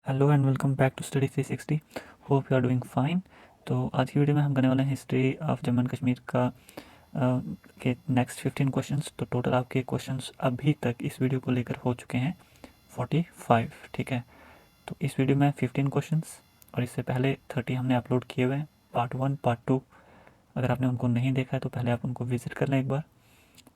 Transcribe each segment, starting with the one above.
Hello and welcome back to study 360। होप यू आर डूइंग फाइन। तो आज की वीडियो में हम करने वाले हैं history of Jammu and Kashmir का के नेक्स्ट 15 क्वेश्चंस। तो टोटल आपके क्वेश्चंस अभी तक इस वीडियो को लेकर हो चुके हैं 45। ठीक है, तो इस वीडियो में 15 क्वेश्चंस और इससे पहले 30 हमने अपलोड किए हुए हैं, पार्ट 1 पार्ट 2। अगर आपने उनको नहीं देखा है तो पहले आप उनको विजिट कर लें एक बार।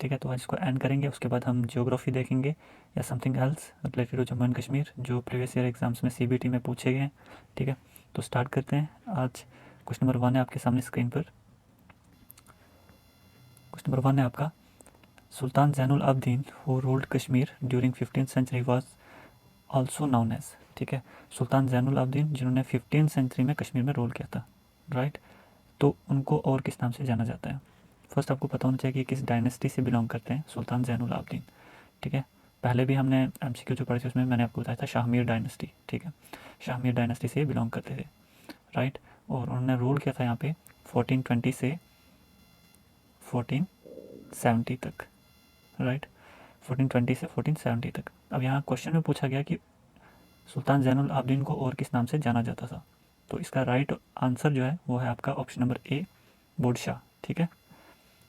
ठीक है, तो आज इसको एंड करेंगे, उसके बाद हम ज्योग्राफी देखेंगे या something else related to Jammu and Kashmir जो प्रीवियस ईयर एग्जाम्स में सीबीटी में पूछे गए हैं। ठीक है, तो स्टार्ट करते हैं। आज क्वेश्चन नंबर 1 है आपके सामने स्क्रीन पर। क्वेश्चन नंबर 1 है आपका, Sultan Zainul Abidin who ruled Kashmir during 15th century was also known as. ठीक है, सुल्तान जैनुल अब्दीन जिन्होंने 15th सेंचुरी में कश्मीर में रूल किया था, राइट, तो उनको और किस नाम से जाना जाता है। फर्स्ट आपको पता होना चाहिए कि किस डायनेस्टी से बिलोंग करते हैं सुल्तान जैनुल आब्दीन। ठीक है, पहले भी हमने एमसीक्यू जो पढ़े थे उसमें मैंने आपको बताया था शाहमीर डायनेस्टी। ठीक है, शाहमीर डायनेस्टी से बिलोंग करते थे, राइट, और उन्होंने रूल किया था यहाँ पे 1420 से 1470 तक, राइट, 1420 से 1470 तक। अब यहाँ क्वेश्चन में पूछा गया कि सुल्तान जैनुल आब्दीन को और किस नाम से जाना जाता था, तो इसका राइट आंसर जो है वो है आपका ऑप्शन नंबर ए, बुडशाह। ठीक है,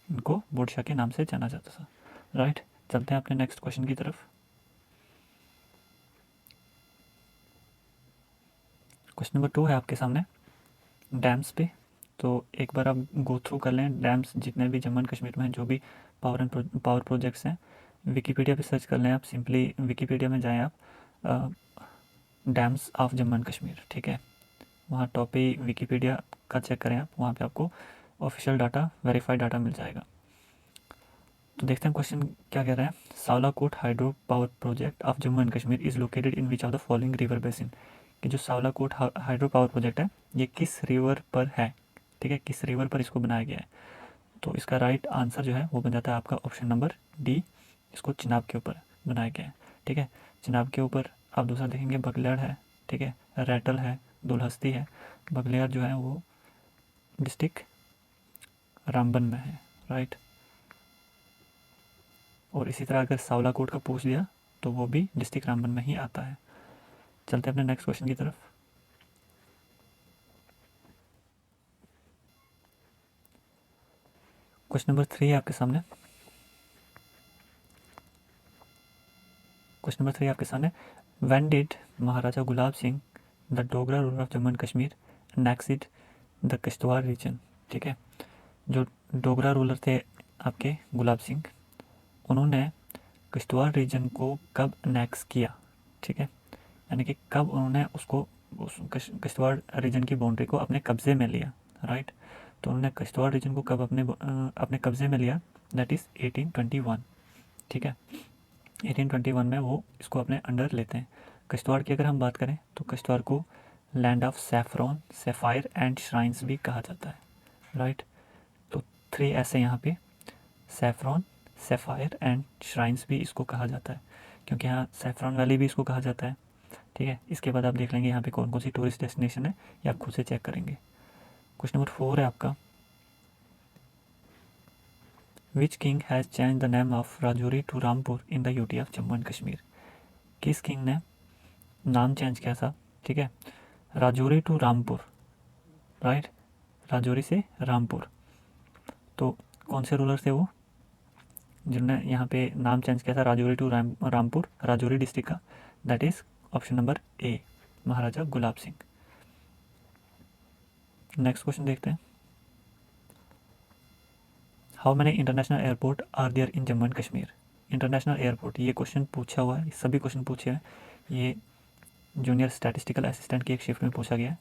इनको बुडशाह के नाम से जाना जाता था, राइट। चलते हैं अपने नेक्स्ट क्वेश्चन की तरफ। क्वेश्चन नंबर 2 है आपके सामने डैम्स पे। तो एक बार आप गो थ्रू कर लें डैम्स जितने भी जम्मू एंड कश्मीर में जो भी पावर प्रोजेक्ट्स हैं, विकीपीडिया पे सर्च कर लें आप, सिंपली विकीपीडिया में जाएं आप, dams of Jammu and Kashmir. ठीक है, वहाँ टॉप पे विकीपीडिया का चेक करें आप, वहाँ पे आपको ऑफिशियल डाटा, वेरीफाइड डाटा मिल जाएगा। तो देखते हैं क्वेश्चन क्या कह रहा है। Sawalkot hydro power project of Jammu and Kashmir is located in which of the following river basin. कि जो सावलाकोट हाइड्रो पावर प्रोजेक्ट है ये किस रिवर पर है। ठीक है, किस रिवर पर इसको बनाया गया है, तो इसका राइट आंसर जो है वो बन जाता है आपका ऑप्शन नंबर डी, इसको चिनाब के ऊपर बनाया गया है। ठीक है, चिनाब के ऊपर आप दूसरा देखेंगे बगलेड़ है, ठीक है, रैटल है, दुलहस्ती है। बगलेड़ जो है वो डिस्ट्रिक्ट रामबन में है, राइट, और इसी तरह अगर सावलाकोट का पूछ दिया तो वो भी डिस्ट्रिक्ट रामबन में ही आता है। चलते हैं अपने नेक्स्ट क्वेश्चन की तरफ। क्वेश्चन नंबर 3 है आपके सामने। क्वेश्चन नंबर 3 आपके सामने, when did Maharaja Gulab Singh the Dogra ruler of Jammu and Kashmir annexed the Kishtwar region. ठीक है, जो डोगरा रूलर थे आपके गुलाब सिंह, उन्होंने किश्तवाड़ रीजन को कब नेक्स किया। ठीक है, यानी कि कब उन्होंने उसको उस किश्तवाड़ रीजन की बाउंड्री को अपने कब्जे में लिया, राइट। तो उन्होंने किश्तवाड़ रीजन को कब अपने कब्जे में लिया, दैट इज़ 1821। ठीक है, 1821 में वो इसको अपने अंडर लेते हैं। किश्तवाड़ की अगर हम बात करें तो किश्तवाड़ को land of saffron, sapphire and shrines भी कहा जाता है, राइट। तो 3 ऐसे यहाँ पे सैफरॉन, सैफायर एंड श्राइन्स भी इसको कहा जाता है, क्योंकि यहाँ सैफरॉन वैली भी इसको कहा जाता है। ठीक है, इसके बाद आप देख लेंगे यहाँ पे कौन कौन सी टूरिस्ट डेस्टिनेशन है, ये आप खुद से चेक करेंगे। क्वेश्चन नंबर 4 है आपका, which king has change the name of Rajouri to Rampur in the UT of Jammu and Kashmir. किस किंग ने नाम चेंज किया था, ठीक है, राजौरी टू रामपुर, राइट, राजौरी से रामपुर। तो कौन से रूलर थे वो जिन्होंने यहाँ पे नाम चेंज किया था राजौरी टू रामपुर, राजौरी डिस्ट्रिक्ट का, that is option number A, Maharaja Gulab Singh. Next question देखते हैं, how many international airport are there in Jammu and Kashmir. International airport, ये क्वेश्चन पूछा हुआ है, सभी क्वेश्चन पूछे हैं, ये जूनियर स्टैटिस्टिकल असिस्टेंट की एक शिफ्ट में पूछा गया है।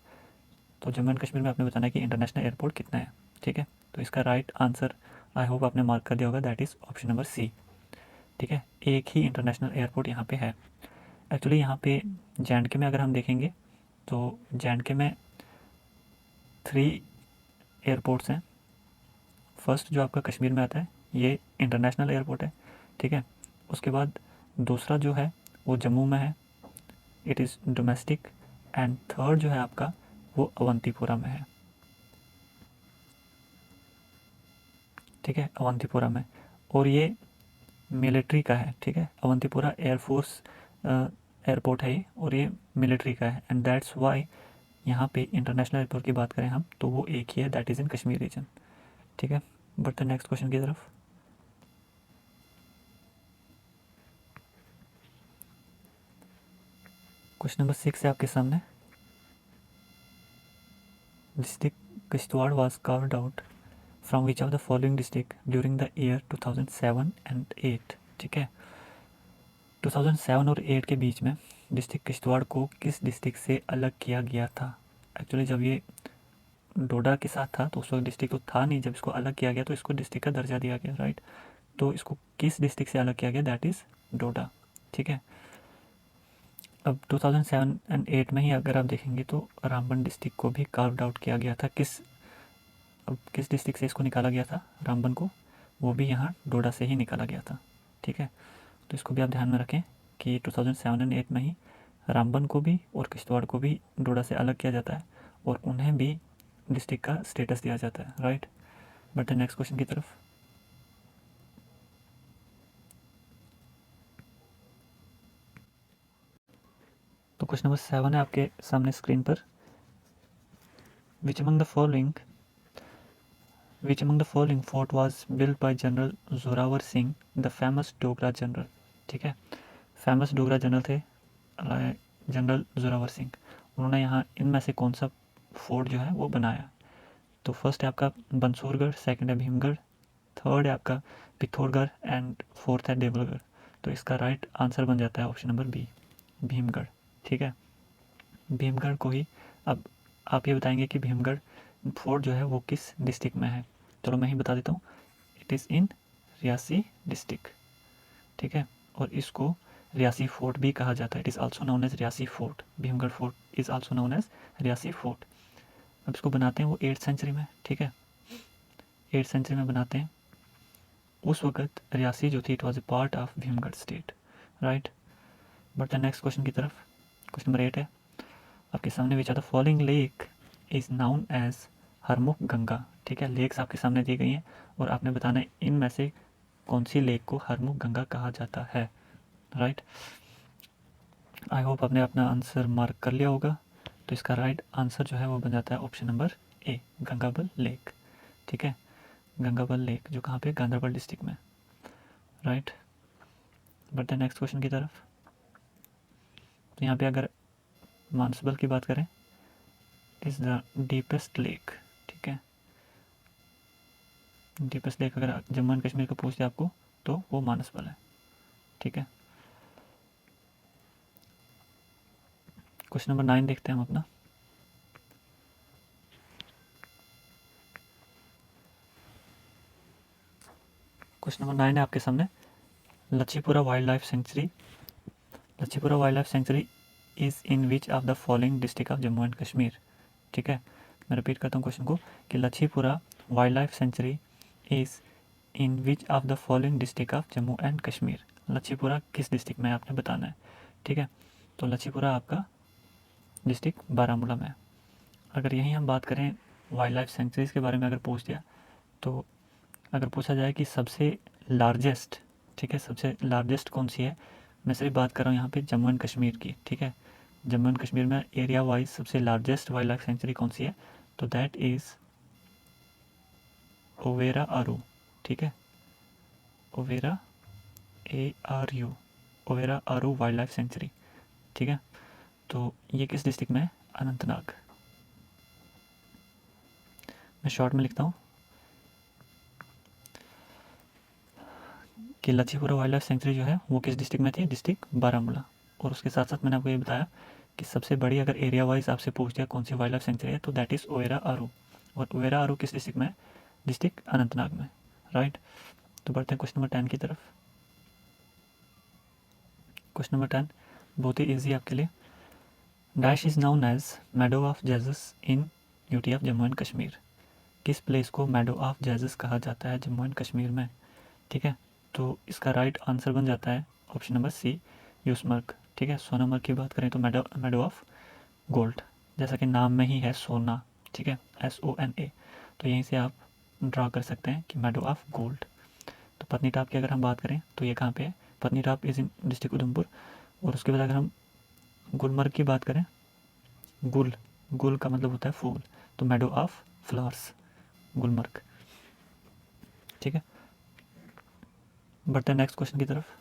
तो जम्मू एंड कश्मीर में आपने बताना है कि इंटरनेशनल एयरपोर्ट कितना है। ठीक है, तो इसका राइट आंसर आई होप आपने मार्क कर दिया होगा, that is option number C. ठीक है, एक ही इंटरनेशनल एयरपोर्ट यहाँ पे है। एक्चुअली यहाँ पे जे में अगर हम देखेंगे तो जे में 3 एयरपोर्ट्स हैं। फर्स्ट जो आपका कश्मीर में आता है ये इंटरनेशनल एयरपोर्ट है, ठीक है। उसके बाद दूसरा जो है वो जम्मू में है, it is domestic, and third जो है आपका वो अवंतीपुरा में है। ठीक है, अवंतीपुरा में, और ये मिलिट्री का है। ठीक है, अवंतीपुरा एयरफोर्स एयरपोर्ट है ये, और ये मिलिट्री का है, एंड दैट्स वाई यहाँ पे इंटरनेशनल एयरपोर्ट की बात करें हम तो वो एक ही है, that is in Kashmir region. ठीक है, बट द नेक्स्ट क्वेश्चन की तरफ। क्वेश्चन नंबर 6 है आपके सामने। District Kishtwar was carved out from which of the following district during the year 2007 and 8। ठीक है, 2007 और 8 के बीच में डिस्ट्रिक्ट किश्तवाड़ को किस डिस्ट्रिक्ट से अलग किया गया था? एक्चुअली जब ये डोडा के साथ था तो उस वक्त डिस्ट्रिक्ट तो था नहीं, जब इसको अलग किया गया तो इसको डिस्ट्रिक्ट का दर्जा दिया गया, राइट। तो इसको किस डिस्ट्रिक्ट से अलग किया गया? दैट इज़ डोडा। ठीक है, अब 2007 एंड 8 में ही अगर आप देखेंगे तो रामबन डिस्ट्रिक्ट को भी कार्व्ड आउट किया गया था। अब किस डिस्ट्रिक्ट से इसको निकाला गया था रामबन को? वो भी यहाँ डोडा से ही निकाला गया था। ठीक है, तो इसको भी आप ध्यान में रखें कि 2007 एंड 8 में ही रामबन को भी और किश्तवाड़ को भी डोडा से अलग किया जाता है और उन्हें भी डिस्ट्रिक्ट का स्टेटस दिया जाता है, राइट। बट नेक्स्ट क्वेश्चन की तरफ। तो क्वेश्चन नंबर 7 है आपके सामने स्क्रीन पर। Which among the following fort was built by general Zorawar Singh the famous Dogra general? ठीक है, फेमस डोगरा जनरल थे जनरल जोरावर सिंह। उन्होंने यहाँ इनमें से कौन सा फोर्ट जो है वो बनाया? तो फर्स्ट है आपका बंसूरगढ़, सेकंड है भीमगढ़, थर्ड है आपका पिथौरगढ़ एंड फोर्थ है देवलगढ़। तो इसका राइट आंसर बन जाता है ऑप्शन नंबर बी, भीमगढ़। ठीक है, भीमगढ़ को ही अब आप ये बताएंगे कि भीमगढ़ फोर्ट जो है वो किस डिस्ट्रिक्ट में है। चलो मैं ही बता देता हूँ, it is in Reasi district. ठीक है, और इसको रियासी फोर्ट भी कहा जाता है, it is also known as Reasi fort. Bhimgarh fort is also known as Reasi fort. अब इसको बनाते हैं वो 8th सेंचुरी में। ठीक है, 8th सेंचुरी में बनाते हैं। उस वक्त रियासी जो थी it was a part of Bhimgarh state, right. But the next question की तरफ। क्वेश्चन नंबर 8 है आपके सामने, which are the following lake is known as Harmukh Ganga? ठीक है, लेक्स आपके सामने दी गई हैं और आपने बताना है इनमें से कौन सी लेक को हरमुख गंगा कहा जाता है, राइट। आई होप आपने अपना आंसर मार्क कर लिया होगा। तो इसका राइट आंसर जो है वो बन जाता है ऑप्शन नंबर ए, गंगाबल लेक। ठीक है, गंगाबल लेक जो कहाँ पे? गांधरबल डिस्ट्रिक्ट में, right. But the next question की तरफ। तो यहाँ पे अगर मानसबल की बात करें, इज द डीपेस्ट लेक। ठीक है, डीपेस्ट लेक अगर जम्मू एंड कश्मीर को पूछते आपको तो वो मानसबल है। ठीक है, क्वेश्चन नंबर 9 देखते हैं हम अपना। क्वेश्चन नंबर 9 है आपके सामने, Lachhipura wild life sanctuary. Lachhipura wild life sanctuary is in which of the following district of Jammu and Kashmir? ठीक है, मैं रिपीट करता हूँ क्वेश्चन को कि Lachhipura wild life sanctuary is in which of the following district of Jammu and Kashmir? Lachhipura किस डिस्ट्रिक्ट में आपने बताना है। ठीक है, तो लच्छीपुरा आपका डिस्ट्रिक्ट बारामूला में है। अगर यहीं हम बात करें वाइल्ड लाइफ सेंचुरीज़ के बारे में अगर पूछ दिया, तो अगर पूछा जाए कि सबसे लार्जेस्ट, ठीक है, सबसे लार्जेस्ट कौन सी है, मैं सिर्फ बात कर रहा हूँ यहाँ पे जम्मू एंड कश्मीर की। ठीक है, जम्मू एंड कश्मीर में एरिया वाइज सबसे लार्जेस्ट वाइल्ड लाइफ सेंचुरी कौन सी है? तो दैट इज़ ओवेरा आरू। ठीक है, ओवेरा ARU, ओवेरा आरू वाइल्ड लाइफ सेंचुरी। ठीक है, तो ये किस डिस्ट्रिक्ट में है? अनंतनाग। मैं शॉर्ट में लिखता हूँ कि लच्छीपुरा वाइल्ड लाइफ सेंचुरी जो है वो किस डिस्ट्रिक्ट में थी? डिस्ट्रिक्ट बारामूला। और उसके साथ साथ मैंने आपको ये बताया कि सबसे बड़ी अगर एरिया वाइज आपसे पूछ दिया कौन सी वाइल्ड लाइफ सेंचुरी है तो दैट इज़ ओवेरा आरू। और ओवेरा आरू किस डिस्ट्रिक्ट में है? डिस्ट्रिक्ट अनंतनाग में, राइट। तो बढ़ते हैं क्वेश्चन नंबर 10 की तरफ। क्वेश्चन नंबर 10 बहुत ही ईजी आपके लिए। Dash is known as meadow of Jesus in UT of Jammu and Kashmir? किस प्लेस को मेडो ऑफ जेजस कहा जाता है जम्मू एंड कश्मीर में? ठीक है, तो इसका राइट आंसर बन जाता है ऑप्शन नंबर सी, यूसमर्ग। ठीक है, सोनामर्ग की बात करें तो मेडो ऑफ गोल्ड, जैसा कि नाम में ही है सोना। ठीक है, SONA। तो यहीं से आप ड्रा कर सकते हैं कि मेडो ऑफ गोल्ड। तो पत्नीटाप की अगर हम बात करें तो ये कहाँ पे है? Patnitop is in district Udhampur. और उसके बाद अगर हम गुलमर्ग की बात करें, गुल का मतलब होता है फूल, तो मेडो ऑफ फ्लावर्स, गुलमर्ग। ठीक है, बढ़ते हैं नेक्स्ट क्वेश्चन की तरफ।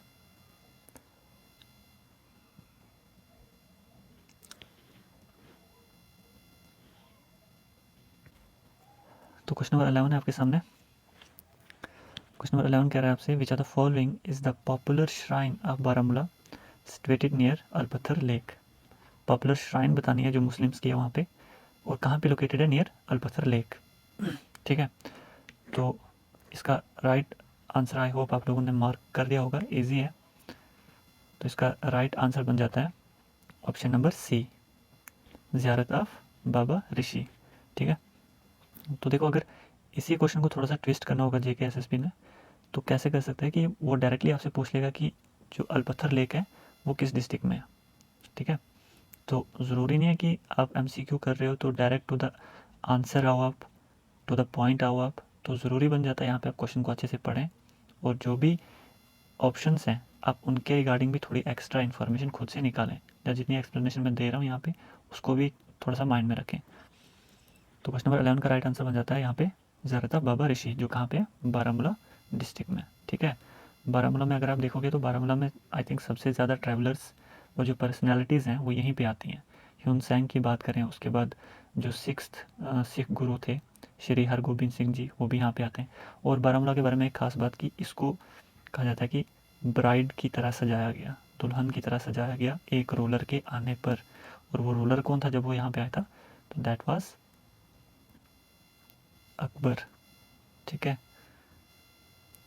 तो क्वेश्चन नंबर 11 है आपके सामने। क्वेश्चन नंबर 11 कह रहा है आपसे, which are the following is the popular shrine of Baramulla situated near Alpather lake. Popular shrine बतानी है जो मुस्लिम्स की है वहाँ पे, और कहाँ पे लोकेटेड है, नियर अलपत्थर लेक। ठीक है, तो इसका राइट आंसर आई होप आप लोगों ने मार्क कर दिया होगा, इजी है। तो इसका राइट आंसर बन जाता है ऑप्शन नंबर सी, ज़ियारत ऑफ बाबा ऋषि। ठीक है, तो देखो अगर इसी क्वेश्चन को थोड़ा सा ट्विस्ट करना होगा जेके एसएसबी ने, तो कैसे कर सकते हैं कि वो डायरेक्टली आपसे पूछ लेगा कि जो अलपत्थर लेक है वो किस डिस्ट्रिक्ट में है। ठीक है, तो ज़रूरी नहीं है कि आप एमसीक्यू कर रहे हो तो डायरेक्ट टू द आंसर आओ आप, टू द पॉइंट आओ आप। तो ज़रूरी बन जाता है यहाँ पे आप क्वेश्चन को अच्छे से पढ़ें, और जो भी ऑप्शंस हैं आप उनके रिगार्डिंग भी थोड़ी एक्स्ट्रा इन्फॉर्मेशन खुद से निकालें, या जितनी एक्सप्लेनेशन मैं दे रहा हूँ यहाँ पे उसको भी थोड़ा सा माइंड में रखें। तो क्वेश्चन नंबर 11 का राइट आंसर बन जाता है यहाँ पे ज़ियारत बाबा ऋषि, जो कहाँ पे है, बारामूला डिस्ट्रिक्ट में। ठीक है, बारामूला में अगर आप देखोगे तो बारामूला में आई थिंक सबसे ज़्यादा ट्रैवलर्स और जो पर्सनैलिटीज़ हैं वो यहीं पे आती हैं। ह्यून सैंग की बात करें, उसके बाद जो सिख गुरु थे श्री हरगोबिंद सिंह जी, वो भी यहाँ पे आते हैं। और बारामूला के बारे में एक खास बात कि इसको कहा जाता है कि ब्राइड की तरह सजाया गया, दुल्हन की तरह सजाया गया एक रूलर के आने पर। और वो रूलर कौन था जब वो यहाँ पे आया था, तो दैट वाज अकबर। ठीक है,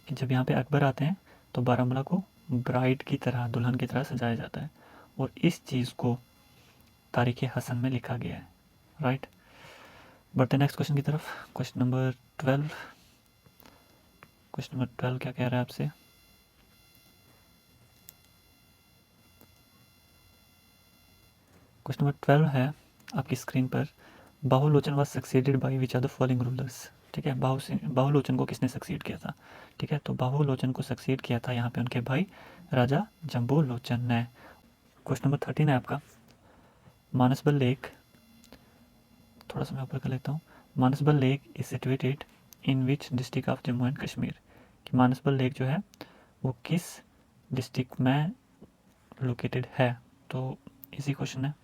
जब यहाँ पे अकबर आते हैं तो बारामूला को ब्राइड की तरह, दुल्हन की तरह सजाया जाता है, और इस चीज़ को तारीख़ हसन में लिखा गया है। राइट, बढ़ते नेक्स्ट क्वेश्चन की तरफ। क्वेश्चन नंबर 12, क्वेश्चन नंबर 12 क्या कह रहा है आपसे, क्वेश्चन नंबर 12 है आपकी स्क्रीन पर, Bahulochan was succeeded by which are the following rulers. ठीक है, बाहुलोचन को किसने सक्सीड किया था। ठीक है, तो बाहुलोचन को सक्सीड किया था यहाँ पे उनके भाई राजा जम्बू लोचन ने। क्वेश्चन नंबर 13 है आपका, मानसबल लेक, थोड़ा सा मैं ऊपर कर लेता हूँ, Manasbal lake is situated in which district of Jammu and Kashmir. कि मानसबल लेक जो है वो किस डिस्ट्रिक्ट में लोकेटेड है। तो इसी क्वेश्चन है,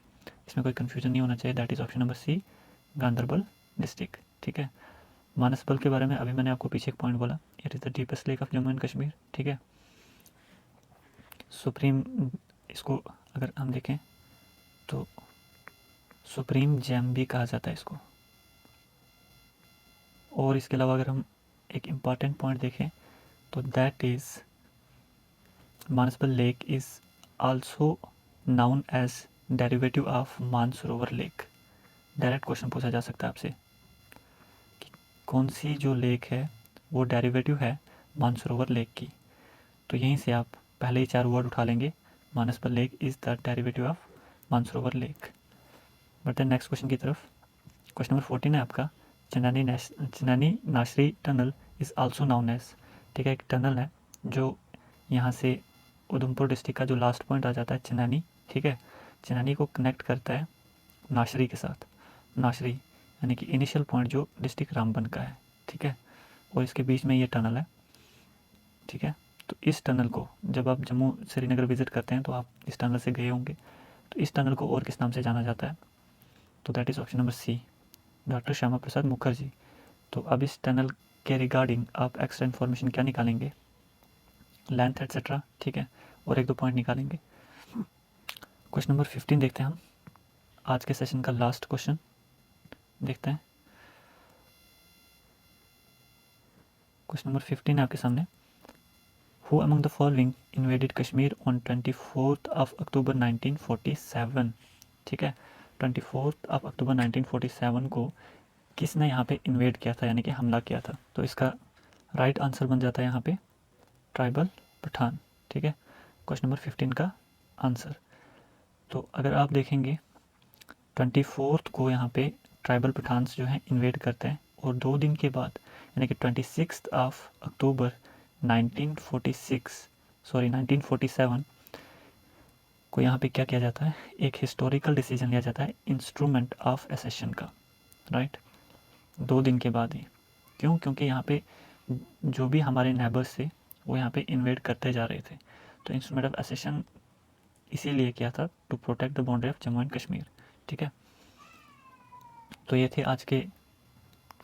इसमें कोई कन्फ्यूजन नहीं होना चाहिए, that is option number C, Ganderbal district. ठीक है, मानसबल के बारे में अभी मैंने आपको पीछे एक पॉइंट बोला, it is the deepest lake of Jammu and Kashmir. ठीक है, सुप्रीम, इसको अगर हम देखें तो सुप्रीम जेम भी कहा जाता है इसको। और इसके अलावा अगर हम एक इम्पॉर्टेंट पॉइंट देखें तो that is Manasbal lake is also known as derivative of Mansarovar lake. Direct question पूछा जा सकता है आपसे कि कौन सी जो लेक है वो डेरिवेटिव है मानसरोवर लेक की। तो यहीं से आप पहले ही 4 वर्ड उठा लेंगे, Manasbal lake is the derivative of Mansarovar lake. बढ़ते हैं नेक्स्ट क्वेश्चन की तरफ। क्वेश्चन नंबर 14 है आपका, Chenani Nashri tunnel is also known as. ठीक है, एक टनल है जो यहाँ से उधमपुर डिस्ट्रिक्ट का जो लास्ट पॉइंट आ जाता है चनैनी। ठीक है, चनैनी को कनेक्ट करता है नाशरी के साथ, नाशरी यानी कि इनिशियल पॉइंट जो डिस्ट्रिक्ट रामबन का है। ठीक है, और इसके बीच में ये टनल है। ठीक है, तो इस टनल को जब आप जम्मू श्रीनगर विज़िट करते हैं तो आप इस टनल से गए होंगे, तो इस टनल को और किस नाम से जाना जाता है, तो that is option number C, doctor Shyama Prasad Mukherjee. तो अब इस टनल के रिगार्डिंग आप एक्स्ट्रा इन्फॉर्मेशन क्या निकालेंगे, लेंथ एट्सेट्रा। ठीक है, और 1-2 पॉइंट निकालेंगे। क्वेश्चन नंबर 15 देखते हैं हम, आज के सेशन का लास्ट क्वेश्चन देखते हैं। क्वेश्चन नंबर 15 है आपके सामने, who among the following invaded Kashmir on 24 अक्टूबर 1947। ठीक है, 24 अक्टूबर 1947 को किसने यहाँ पे इन्वेड किया था, यानी कि हमला किया था। तो इसका राइट आंसर बन जाता है यहाँ पे ट्राइबल पठान। ठीक है, क्वेश्चन नंबर 15 का आंसर। तो अगर आप देखेंगे 24 को यहाँ पे ट्राइबल पठान्स जो हैं इन्वेड करते हैं, और 2 दिन के बाद यानी कि 26 अक्टूबर 1947 को यहाँ पे क्या किया जाता है, एक हिस्टोरिकल डिसीजन लिया जाता है इंस्ट्रूमेंट ऑफ एसेशन का, राइट, 2 दिन के बाद ही। क्यों? क्योंकि यहाँ पे जो भी हमारे नेबर्स थे वो यहाँ पे इन्वेड करते जा रहे थे, तो इंस्ट्रूमेंट ऑफ एसेशन इसीलिए किया था to protect the boundary of Jammu and Kashmir. ठीक है, तो ये थे आज के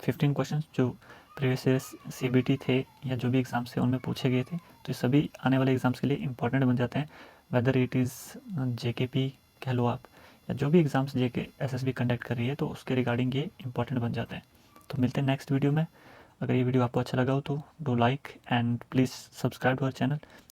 15 क्वेश्चन जो प्रीवियस ईयर CBT थे या जो भी एग्ज़ाम्स थे उनमें पूछे गए थे। तो ये सभी आने वाले एग्ज़ाम्स के लिए इंपॉर्टेंट बन जाते हैं, वेदर इट इज़ JKP कह लो आप, या जो भी एग्ज़ाम्स JK SSB कंडक्ट कर रही है तो उसके रिगार्डिंग ये इंपॉर्टेंट बन जाते हैं। तो मिलते हैं नेक्स्ट वीडियो में। अगर ये वीडियो आपको अच्छा लगा हो तो do like and please subscribe to our channel